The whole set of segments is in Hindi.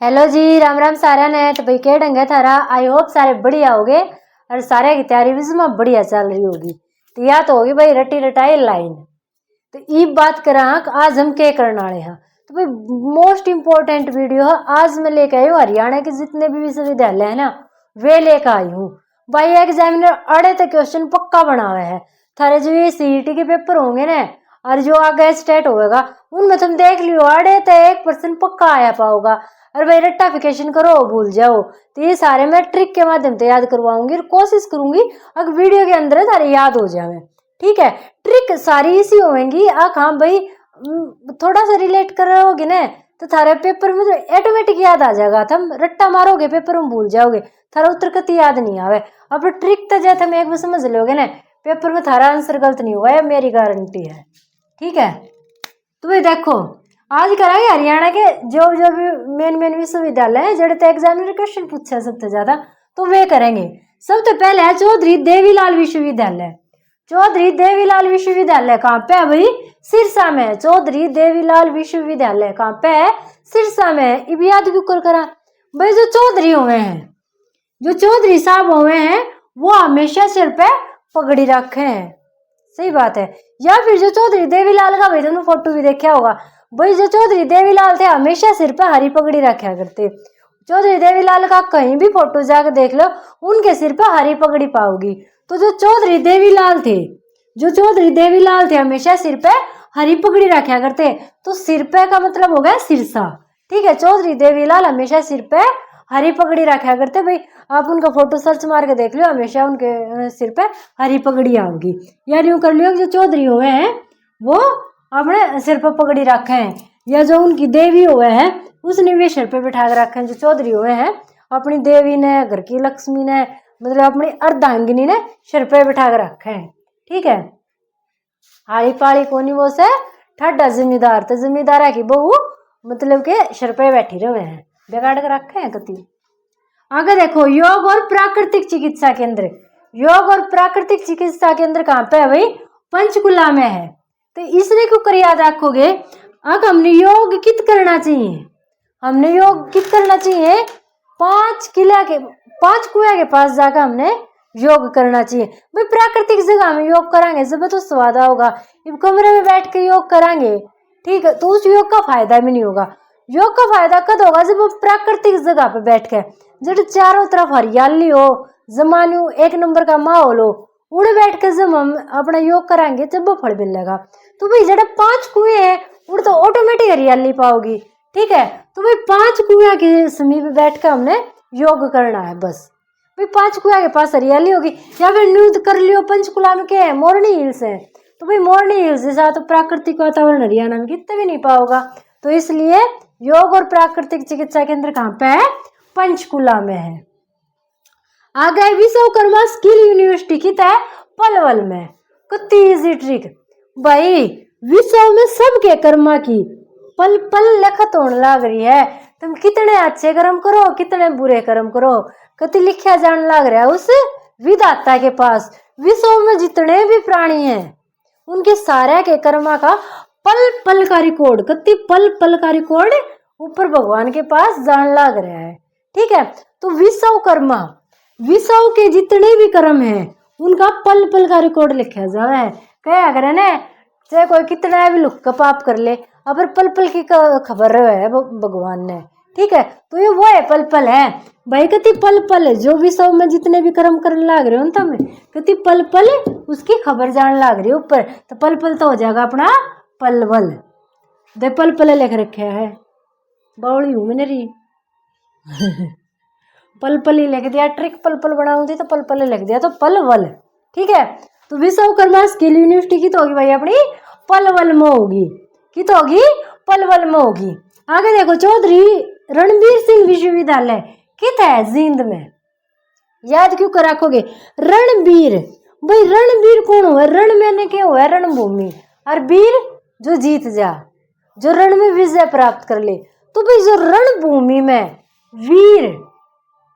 हेलो जी, राम राम सारा ने। तो भाई क्या ढंग है थारा? आई होप सारे बढ़िया होगे और सारे की तैयारी भी इसमें बढ़िया चल रही होगी। तो या तो होगी भाई रटी रटाई लाइन। तो ये बात करा आज हम क्या करने वाले हैं। तो भाई मोस्ट इम्पोर्टेंट वीडियो है आज मैं लेके आई हूँ। हरियाणा के जितने भी विश्वविद्यालय है ना वे लेकर आई हूँ। भाई एग्जामिनर अड़े तक क्वेश्चन पक्का बना हुआ है। थारे जो ये सीईटी के पेपर होंगे ना और जो आगे स्टेट होगा उनमें तुम देख लियो अड़े तो 1% पक्का आया पाओगा। और भाई रट्टाफिकेशन करो भूल जाओ। तो ये सारे मैं ट्रिक के माध्यम से याद करवाऊंगी और कोशिश करूंगी अगर वीडियो के अंदर सारे याद हो जाए। ठीक है, ट्रिक सारी इसी होंगी। हाँ भाई थोड़ा सा रिलेट कर रहे होगे ना तो थारे पेपर में तो ऑटोमेटिक याद आ जाएगा। तुम रट्टा मारोगे पेपर में भूल जाओगे, थारा उत्तर कति याद नहीं आवे। अब ट्रिक तो जैसे मैं एक बार समझ लोगे ना पेपर में थारा आंसर गलत नहीं हुआ है, मेरी गारंटी है। ठीक है, तो भाई देखो आज कराएंगे हरियाणा के जो जो भी मेन विश्वविद्यालय है जड़े तो एग्जामिनर क्वेश्चन पूछा सबसे ज्यादा तो वे करेंगे। सबसे पहले है चौधरी देवीलाल विश्वविद्यालय। चौधरी देवीलाल विश्वविद्यालय कहाँ पे है भाई? सिरसा में। चौधरी देवीलाल विश्वविद्यालय कहाँ पे है? सिरसा में। इब याद क्यों कर करा भाई? जो चौधरी हुए हैं, जो चौधरी साहब हुए हैं वो हमेशा सिर पे पगड़ी रखे हैं। सही बात है। या फिर जो चौधरी देवीलाल का भाई तुमने फोटो भी देखा होगा भाई, जो चौधरी देवीलाल थे हमेशा सिर पे हरी पगड़ी रखा करते। चौधरी देवीलाल का कहीं भी फोटो जाकर देख लो उनके सिर पे हरी पगड़ी पाओगी। तो जो चौधरी देवीलाल थे, जो चौधरी देवीलाल थे हमेशा सिर पे हरी पगड़ी रखा करते। तो सिर पे का मतलब हो गया सिरसा। ठीक है, चौधरी देवीलाल हमेशा सिर पे हरी पगड़ी रखा करते। भाई आप उनका फोटो सर्च मार के देख लियो हमेशा उनके सिर पे हरी पगड़ी आओगी। यार यूं कर लियो जो चौधरी हुए हैं वो अपने सिर पर पगड़ी रखे हैं, या जो उनकी देवी हुए हैं उसने भी सिर पे बिठा के रखे हैं। जो चौधरी हुए हैं अपनी देवी ने, घर की लक्ष्मी ने, मतलब अपनी अर्धांगिनी ने सिर पे बिठा के रखे हैं। ठीक है, आड़ी पाड़ी कोनी वो से ठड्डा जिम्मेदार। तो जिम्मेदार है कि बहू मतलब के सिर पे बैठी रहे हैं, बिगाड़ के रखे हैं कति। आगे देखो योग और प्राकृतिक चिकित्सा केंद्र। योग और प्राकृतिक चिकित्सा केंद्र कहाँ पे है भाई? पंचकुला में है। तो इसने क्यों कर याद रखोगे? अगर हमने योग कित करना चाहिए, हमने योग कित करना चाहिए? 5 कुएं के पास जाकर हमने योग करना चाहिए। भाई प्राकृतिक जगह में योग करांगे जब तो स्वाद होगा। अब कमरे में बैठ के योग करांगे ठीक है तो उस योग का फायदा भी नहीं होगा। योग का फायदा कब होगा? जब वो प्राकृतिक जगह पे बैठ के, जब चारों तरफ हरियाली हो, जमानू एक नंबर का माहौल हो, उड़ बैठ कर जब हम अपना योग कराएंगे जब वो फल मिलेगा। तो भाई जड़े 5 कुएं हैं उड़ तो ऑटोमेटिक हरियाली पाओगी। ठीक है, तो भाई 5 कुएं के समीप बैठ कर हमने योग करना है बस। भाई 5 कुएं के पास हरियाली होगी। या फिर न्यूज कर लियो पंचकुला में क्या है? मोरनी हिल्स है। तो भाई मोरनी हिल्स जैसा तो प्राकृतिक वातावरण हरियाणा में कितने भी नहीं पाओगा। तो इसलिए योग और प्राकृतिक चिकित्सा केंद्र कहाँ पे है? पंचकुला में है। आगे विश्वकर्मा स्किल यूनिवर्सिटी की है पलवल में। कितनी इजी ट्रिक भाई, विश्व में सबके कर्मा की पल पल लिखत होने लग रही है। तुम कितने अच्छे कर्म करो कितने बुरे कर्म करो कति लिखा जाने लग रहा है उस विधाता के पास। विश्व में जितने भी प्राणी हैं उनके सारे के कर्मा का पल पल का रिकॉर्ड, कति पल पल का रिकॉर्ड ऊपर भगवान के पास जान लग रहा है। ठीक है, तो विश्वकर्मा, विश्व के जितने भी कर्म हैं उनका पल पल का रिकॉर्ड लिखा जा रहा है। क्या अगर ना चाहे कोई कितना भी लुक का पाप कर ले अगर पल पल की खबर है भगवान ने। ठीक है, तो ये वो है पल पल है भाई। कति पल पल जो विश्व में जितने भी कर्म करने लग रहे हो ना तुम्हें कति पल पल उसकी खबर जान लग रही है ऊपर। तो पल पल तो हो जाएगा अपना पलवल। दे पल पल लिख रखे है, बावली हूं मैंने री पल पल ही लिख दिया। ट्रिक पल पल बनाऊंगी तो पल पल लिख दिया तो पलवल। ठीक है, तो विश्वकर्मा स्किल यूनिवर्सिटी की तो होगी भाई अपनी पलवल में होगी। की तो होगी पलवल में होगी। आगे देखो चौधरी रणबीर सिंह विश्वविद्यालय कित है? जींद में। याद क्यों कर रखोगे? रणबीर भाई, रणबीर कौन हुआ? रण मैंने क्या हुआ? रणभूमि। और वीर जो जीत जा, जो रण में विजय प्राप्त कर ले। तो भाई जो रणभूमि में वीर,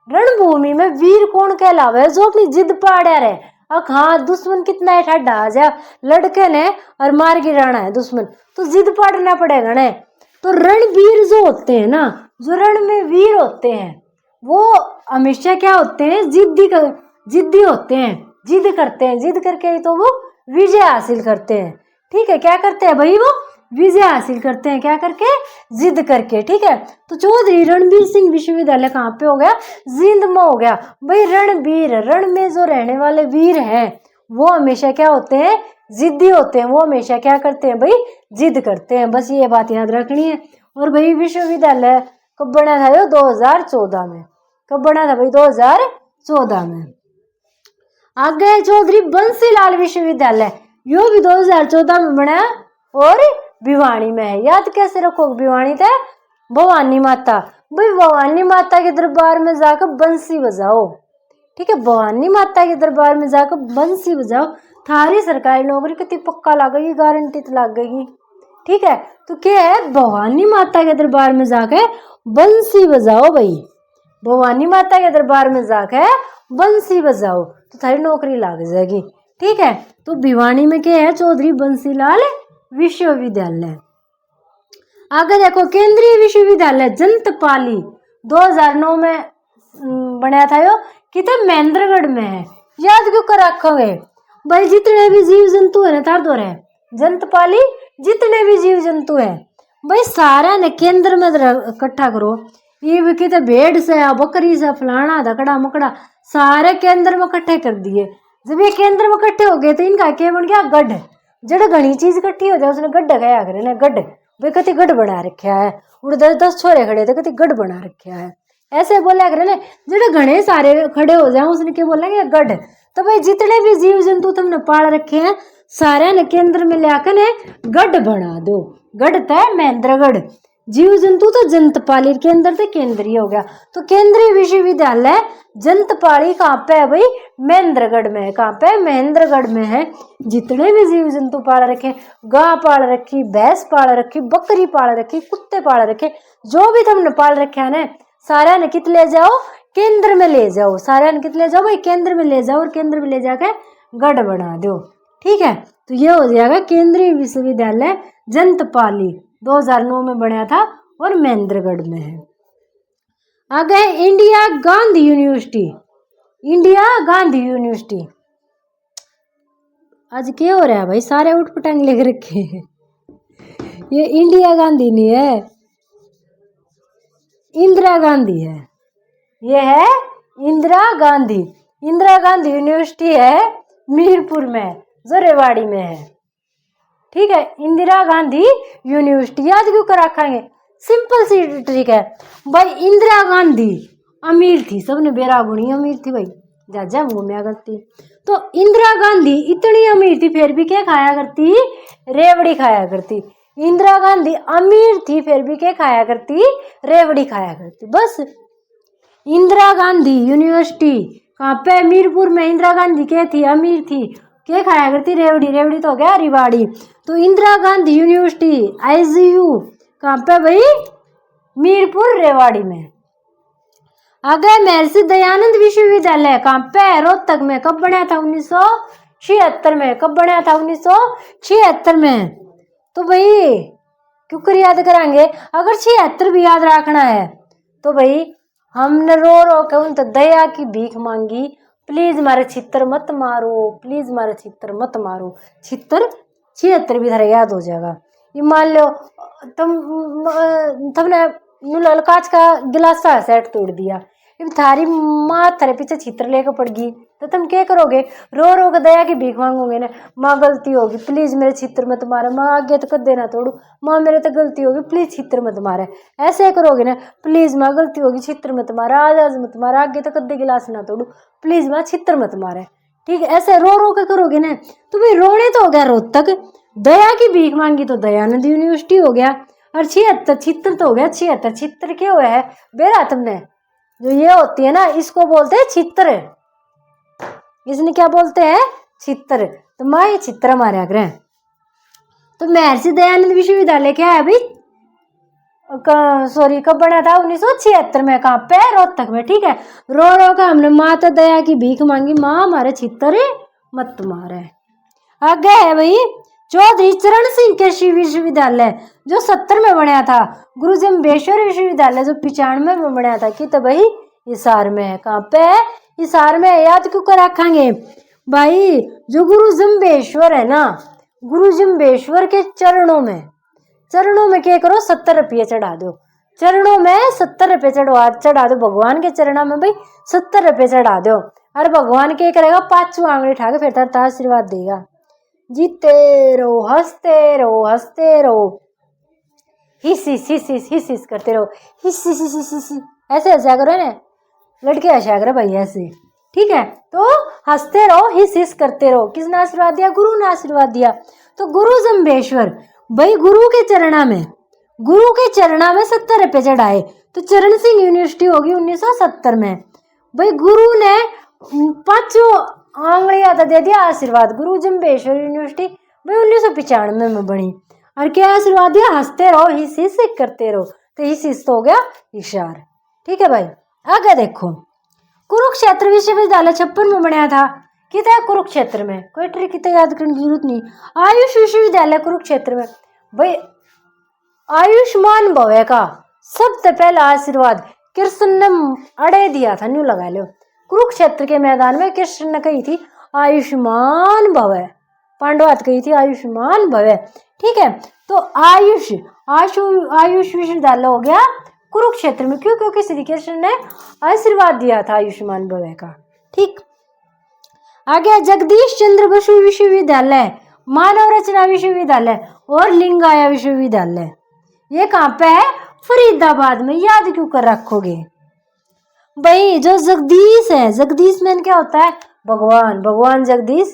रणभूमि में वीर कौन कहलावे? जो अपनी जिद पाड़ा रहे। अब हाँ दुश्मन कितना है ठंडा आ जा लड़के ने और मार गिराना है दुश्मन तो जिद पाड़ना पड़ेगा ने। तो रणवीर जो होते हैं ना, जो रण में वीर होते हैं, वो हमेशा क्या होते हैं, जिद्दी होते हैं, जिद करते हैं, जिद करके ही तो वो विजय हासिल करते हैं। ठीक है, क्या करते हैं भाई, वो विजय हासिल करते हैं, क्या करके, जिद करके। ठीक है, तो चौधरी रणबीर सिंह विश्वविद्यालय कहाँ पे हो गया, जींद में हो गया भाई। रणवीर, रण में जो रहने वाले वीर हैं वो हमेशा क्या होते हैं, जिद्दी होते हैं, वो हमेशा क्या करते हैं भाई, जिद करते हैं। बस ये बात याद रखनी है। और भाई विश्वविद्यालय कब बना था, ये 2014 में। कब बना था भाई, 2014 में। आगे चौधरी बंसीलाल विश्वविद्यालय, यो भी 2014 में बना और भिवानी में है। याद कैसे रखो, भिवानी थे भवानी माता, भाई भवानी माता के दरबार में जाकर बंसी बजाओ। ठीक है, भवानी माता के दरबार में जाकर बंसी बजाओ, थारी सरकारी नौकरी कितनी पक्का लगेगी, गारंटी तो लगेगी। ठीक है, तो क्या है, भवानी माता के दरबार में जाकर बंसी बजाओ भाई, भवानी माता के दरबार में जाकर बंसी बजाओ तो थारी नौकरी लग जाएगी। ठीक है, तो भिवानी में क्या है, चौधरी बंसीलाल विश्वविद्यालय। आगे देखो, केंद्रीय विश्वविद्यालय जंतपाली 2009 में बनाया था, यो कितने महेंद्रगढ़ में है। याद क्यों कर रखोगे भाई, जितने भी जीव जंतु है ना तार दो रहे जंतपाली, जितने भी जीव जंतु है भाई सारा ने केंद्र में इकट्ठा करो। ये भी कितने भेड़ से बकरी से फलाना धकड़ा मकड़ा सारे केंद्र में इकट्ठे कर दिए। जब ये केंद्र में इकट्ठे हो गए तो इनका क्या बन गया, गढ़। जड़ घनी चीज इकट्ठी हो जाए उसने गड्ढ गया करे ना, गढ़ भाई कति गढ़ बना रखा है। उड़ 10 छोरे खड़े थे, कति गढ़ बना रखा है, ऐसे बोला करे ना। जड़े घने सारे खड़े हो जाए उसने क्या बोलेंगे, गढ़। तो भाई जितने भी जीव जंतु तुमने पाल रखे हैं सारे ने केंद्र में लाकर ने गढ़ बना दो। गढ़ तय महेंद्रगढ़, जीव जंतु तो जंतपाली के अंदर से केंद्रीय हो गया। तो केंद्रीय विश्वविद्यालय जंतपाली कहाँ पे है भाई, महेंद्रगढ़ में है। कहाँ पे, महेंद्रगढ़ में है। जितने भी जीव जंतु पाल रखे, गाय पाल रखी, भैंस पाल रखी, बकरी पाल रखी, कुत्ते पाल रखे, जो भी तुमने पाल रखे है ना सारा ने कित ले जाओ, केंद्र में ले जाओ। सारा ने कित ले जाओ भाई, केंद्र में ले जाओ और केंद्र में ले जाकर गढ़ बना दो। ठीक है, तो ये हो जाएगा केंद्रीय विश्वविद्यालय जंतपाली 2009 में बनाया था और महेंद्रगढ़ में है। आगे India Gandhi university, India Gandhi university. आज क्या हो रहा है भाई, सारे उठ पटांग लिख रखे हैं। ये इंडिया गांधी नहीं है, इंदिरा गांधी है। ये है इंदिरा गांधी। इंदिरा गांधी यूनिवर्सिटी है मीरपुर में, जो रेवाड़ी में है। ठीक है, इंदिरा गांधी यूनिवर्सिटी। याद क्यों कर रखेंगे, सिंपल सी ट्रिक है भाई। इंदिरा गांधी अमीर थी, सबने बेरागुनी अमीर थी भाई, जा घूमया करती। तो इंदिरा गांधी इतनी अमीर थी फिर भी क्या खाया करती, रेवड़ी खाया करती। इंदिरा गांधी अमीर थी फिर भी क्या खाया करती, रेवड़ी खाया करती। बस इंदिरा गांधी यूनिवर्सिटी कहाँ पे, मीरपुर में। इंदिरा गांधी क्या थी, अमीर थी, क्या खाया करती, रेवड़ी। रेवड़ी तो हो गया रिवाड़ी। तो इंदिरा गांधी यूनिवर्सिटी IGU कहाँ पे भाई, मीरपुर रेवाड़ी में। आगे महर्षि दयानंद विश्वविद्यालय कहाँ पे, रोहतक में। कब बनाया था, 1976 में। कब बनाया था, 1976 में। तो भाई क्यों कर याद कराएंगे, अगर 76 भी याद रखना है तो भाई हमने रो के उन तो दया की भीख मांगी, प्लीज मारे छितर मत मारो, प्लीज मारे छितर मत मारो। 76 भी थारा याद हो जाएगा। ये मान लो तुमने कांच का गिलास का सेट तोड़ दिया, थारी माँ थारे पीछे छितर लेकर पड़ गई तो तुम क्या करोगे, रो के दया की भीख मांगोगे ना। माँ गलती होगी, प्लीज मेरे छितर मत मारे, माँ आगे तो कदे ना तोड़ू, माँ मेरे तो गलती होगी, प्लीज छितर मत मारे। ऐसे करोगे ना, प्लीज माँ गलती होगी, छितर मत मारे, आज मत मारे, आगे तो कदे गिलास ना तोड़ू, प्लीज माँ छितर मत मारे। ठीक है, ऐसे रो के करोगे ना तो भाई रोने तो हो गया रोहतक, दया की भीख मांगी तो दयानंद यूनिवर्सिटी हो गया, और 76 छितर तो हो गया 76। छितर क्या हुआ है बेरा, तुमने जो ये होती है ना इसको बोलते हैं छितर। इसने क्या बोलते हैं, छितर। तो माँ ये छितर मारे ग्रह। तो महर्षि दयानंद विश्वविद्यालय क्या है भाई, सॉरी कब बना था, 1976 में। कहाँ पे, रोहतक में। ठीक है, रो के हमने माता दया की भीख मांगी, माँ हमारे छितर मत मारे। आगे है भाई चौधरी चरण सिंह कृषि विश्वविद्यालय जो 70 में बनाया था। गुरु जम्बेश्वर विश्वविद्यालय जो 95 में बनाया था। कि तो भाई हिसार में है। कहाँ पे है? हिसार में। याद क्यों कर रखेंगे भाई? जो गुरु जम्बेश्वर है ना, गुरु जम्बेश्वर के चरणों में क्या करो? 70 रुपये चढ़ा दो। चरणों में 70 रुपये चढ़ा दो। भगवान के चरणों में भाई 70 रुपये चढ़ा दो। और भगवान क्या करेगा? 5 आंगली उठा के फिर तार आशीर्वाद देगा। जीते रहो, हंसते रहो, हंसते रहो, हिस करते रहो, हिस ऐसे हंसा करो ना, लड़के हंसा करो भाई ऐसे। ठीक है, तो हंसते रहो, हिस करते रहो। किसने आशीर्वाद दिया? गुरु ने आशीर्वाद दिया। तो गुरु जम्बेश्वर भाई गुरु के चरणा में 70 रुपये चढ़ाए। तो चरण सिंह यूनिवर्सिटी होगी 1970 में। भाई गुरु ने 5 आंगलियां तो दे दिया आशीर्वाद। गुरु जम्बेश्वर यूनिवर्सिटी भाई 1995 में बनी। और क्या आशीर्वाद दिया? हंसते रहो, हिस करते रहो। तो हिस तो हो गया इशार। ठीक है भाई, आगे देखो। कुरुक्षेत्र विश्वविद्यालय 56 में बनाया था। कितना कुरुक्षेत्र में? कोई ट्रिक कितना याद करने की जरूरत नहीं। आयुष विश्वविद्यालय कुरुक्षेत्र में। भाई आयुष्मान भवे का सबसे पहला आशीर्वाद कृष्ण ने अड़े दिया था। न्यू लगा लो, कुरुक्षेत्र के मैदान में कृष्ण ने कही थी आयुष्मान भवे। पांडवात कही थी आयुष्मान भवे। ठीक है, तो आयुष विश्वविद्यालय हो गया कुरुक्षेत्र में। क्यों? क्योंकि श्री कृष्ण ने आशीर्वाद दिया था आयुष्मान भवे का। ठीक, आगे जगदीश चंद्र बसु विश्वविद्यालय, मानव रचना विश्वविद्यालय और लिंगाया विश्वविद्यालय। ये कहाँ पे है? फरीदाबाद में। याद क्यों कर रखोगे भाई? जो जगदीश है, जगदीश में क्या होता है? भगवान जगदीश।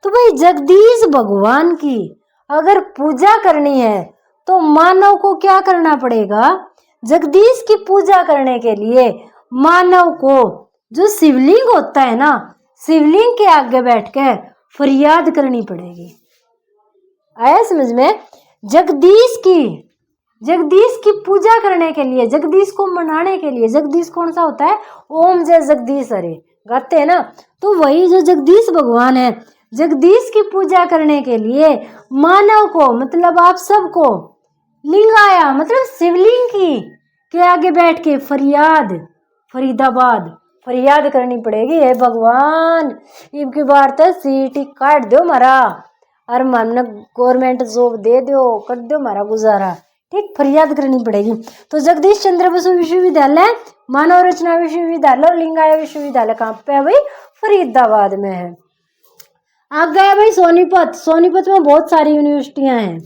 तो भाई जगदीश भगवान की अगर पूजा करनी है तो मानव को क्या करना पड़ेगा? जगदीश की पूजा करने के लिए मानव को जो शिवलिंग होता है ना, शिवलिंग के आगे बैठ के फरियाद करनी पड़ेगी। आया समझ में? जगदीश की पूजा करने के लिए, जगदीश को मनाने के लिए। जगदीश कौन सा होता है? ओम जय जगदीश हरे गाते हैं ना, तो वही जो जगदीश भगवान है, जगदीश की पूजा करने के लिए मानव को, मतलब आप सबको, लिंगाया मतलब शिवलिंग के आगे बैठ के फरियाद करनी पड़ेगी। हे भगवान, इनकी बार तो सीट काट दो मारा, और मन गवर्नमेंट जॉब दे दो, कर दो मारा गुजारा। ठीक, फरियाद करनी पड़ेगी। तो जगदीश चंद्र बसु विश्वविद्यालय, मानव रचना विश्वविद्यालय और लिंगाया विश्वविद्यालय कहाँ पे है भाई? फरीदाबाद में है। आगे है भाई सोनीपत में बहुत सारी यूनिवर्सिटियां हैं।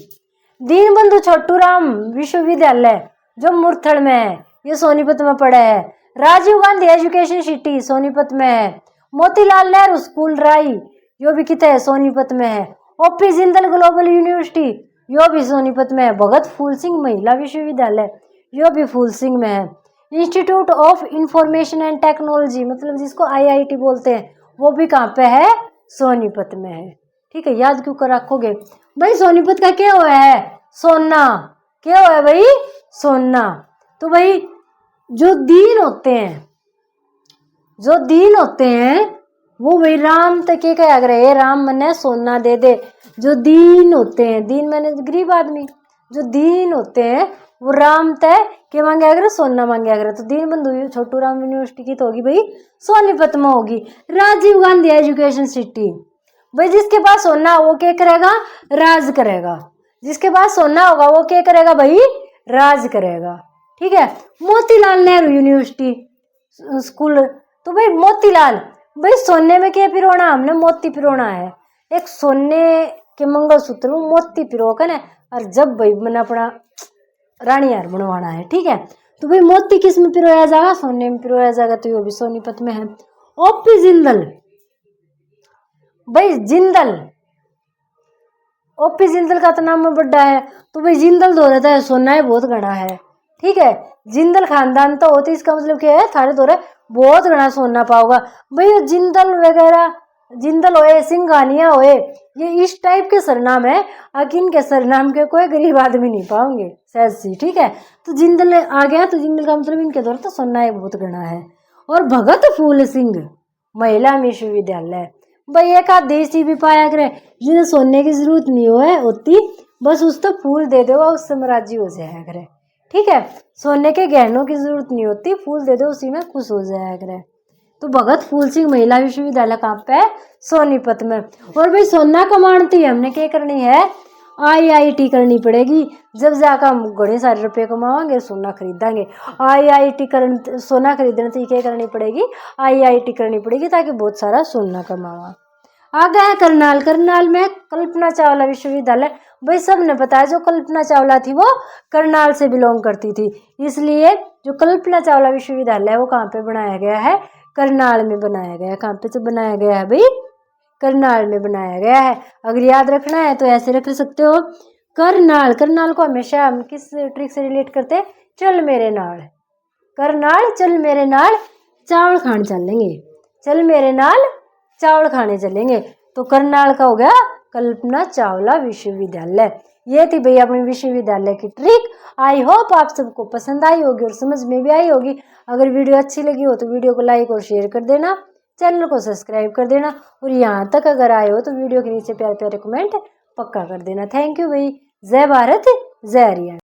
दीनबंधु छोटूराम विश्वविद्यालय जो मुरथल में है, ये सोनीपत में पड़ा है। राजीव गांधी एजुकेशन सिटी सोनीपत में है। मोतीलाल नेहरू स्कूल राई, यो भी कितना है? सोनीपत में है। ओपी जिंदल ग्लोबल यूनिवर्सिटी, यो भी सोनीपत में है। भगत फूल सिंह महिला विश्वविद्यालय, यो भी फूल सिंह में है। Institute of information and technology, मतलब जिसको IIT बोलते हैं, वो भी कहाँ पे है? सोनीपत में है। ठीक है, याद क्यों कर रखोगे भाई? सोनीपत का क्या हुआ है? सोना। क्या हुआ है भाई? सोना। तो भाई जो दीन होते हैं वो भाई राम तक के क्या कर रहे? राम मने सोना दे दे। जो दीन होते हैं, दीन मैंने गरीब आदमी, जो दीन होते हैं वो राम तय के मांगे अगर सोना मांगे अगर। तो दीनबंधु छोटूराम यूनिवर्सिटी की तो होगी भाई सोनीपत में होगी। राजीव गांधी एजुकेशन सिटी, भाई जिसके पास सोना वो क्या करेगा? राज करेगा। जिसके पास सोना होगा वो क्या करेगा भाई? राज करेगा। ठीक है, मोतीलाल नेहरू यूनिवर्सिटी स्कूल, तो भाई मोतीलाल, भाई सोने में क्या पिरोना? हमने मोती पिरोना है। एक सोने के मंगलसूत्र में मोती पिरो कर ना, और जब भाई मैंने अपना रानी हार बनवाना है। ठीक है, तो भाई मोती किस में पिरोया जाएगा? सोने में पिरोया जाएगा। तो ये भी सोनीपत में है। ओपी जिंदल, भाई ओपी जिंदल का तो नाम में बड़ा है। तो भाई जिंदल तो रहता है सोना है बहुत घना है। ठीक है, जिंदल खानदान तो होती, इसका मतलब क्या है? थारे तो बहुत घना सोना पाओगा भाई। जिंदल वगैरह, जिंदल होए, सिंघानिया होए, ये इस टाइप के सरनाम है। अकिन के सरनाम के कोई गरीब आदमी नहीं पाओगे सहज सी। ठीक है, तो जिंदल आ गया, तो जिंदल का मतलब इनके द्वारा तो सोना है बहुत घना है। और भगत फूल सिंह महिला विश्वविद्यालय, भाई एक आध देसी भी पाया करे जिन्हें सोने की जरूरत नहीं होती, बस उस तो फूल दे दो उससे राजी हो जाया करे। ठीक है, सोने के गहनों की जरूरत नहीं होती, फूल दे दो उसी में खुश हो जाया करे। तो भगत फूल सिंह महिला विश्वविद्यालय कहाँ पे? सोनीपत में। और भाई सोना कमाती है हमने क्या करनी है? IIT करनी पड़ेगी। जब जाकर हम बड़े सारे रुपए कमाएंगे सोना खरीदेंगे। IIT सोना खरीदने से क्या करनी पड़ेगी? IIT करनी पड़ेगी ताकि बहुत सारा सोना कमावा। आगे है करनाल। करनाल में कल्पना चावला विश्वविद्यालय। भाई सबने बताया जो कल्पना चावला थी वो करनाल से बिलोंग करती थी, इसलिए जो कल्पना चावला विश्वविद्यालय है वो कहाँ पे बनाया गया है? करनाल में बनाया गया है। कहाँ पे से बनाया गया है भाई? करनाल में बनाया गया है। अगर याद रखना है तो ऐसे रख सकते हो, करनाल। करनाल को हमेशा हम किस ट्रिक से रिलेट करते हैं? चल मेरे नाल। करनाल चल मेरे नाल चावल खाने चलेंगे। चल मेरे नाल चावल खाने चलेंगे। तो करनाल का हो गया कल्पना चावला विश्वविद्यालय। ये थी भैया अपनी विश्वविद्यालय की ट्रिक। आई होप आप सबको पसंद आई होगी और समझ में भी आई होगी। अगर वीडियो अच्छी लगी हो तो वीडियो को लाइक और शेयर कर देना, चैनल को सब्सक्राइब कर देना, और यहाँ तक अगर आए हो तो वीडियो के नीचे प्यारे प्यारे कमेंट पक्का कर देना। थैंक यू भाई। जय भारत, जय हरियाणा।